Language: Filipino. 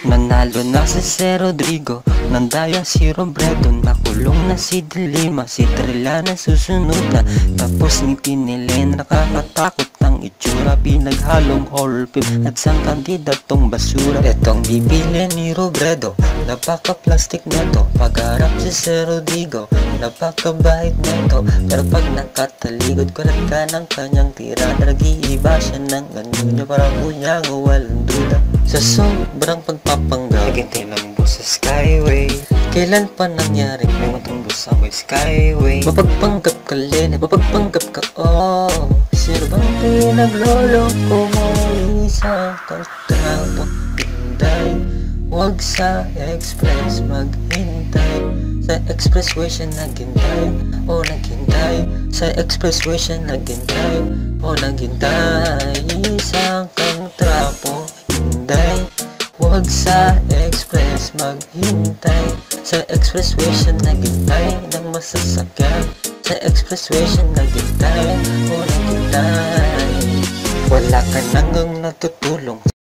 Nanalo na si Sir Rodrigo, nandaya si Robredo, nakulong na si Dilima, si Trilana susunod na. Tapos ni Pinili, nakakatakot ang itsura, pinaghalong horror film at sang kandidatong basura. Etong bibili ni Robredo, napaka-plastic neto. Pagharap si Sir Rodrigo, napakabait neto. Pero pag nakataligod, kulat ka ng kanyang tira, nag-iiba siya ng ano niya, parang kunyang walang duda. Sa sobrang pagpapanggap, nagintay ng bus sa Skyway. Kailan pa nangyari may matumbos sa may Skyway? Mapagpanggap ka Lene, mapagpanggap ka oh. Sino bang pinaglolo ko mo? Isang kontrato hinday, huwag sa express maghintay. Sa expressway siya naghintay, o naghintay. Sa expressway siya naghintay, o naghintay. Isang kontrapo hinday, huwag sa express maghintay. Sa expressway siya naghintay ng masasakyan. Sa expressway siya naghintay, o naghintay. Wala ka nang natutulong.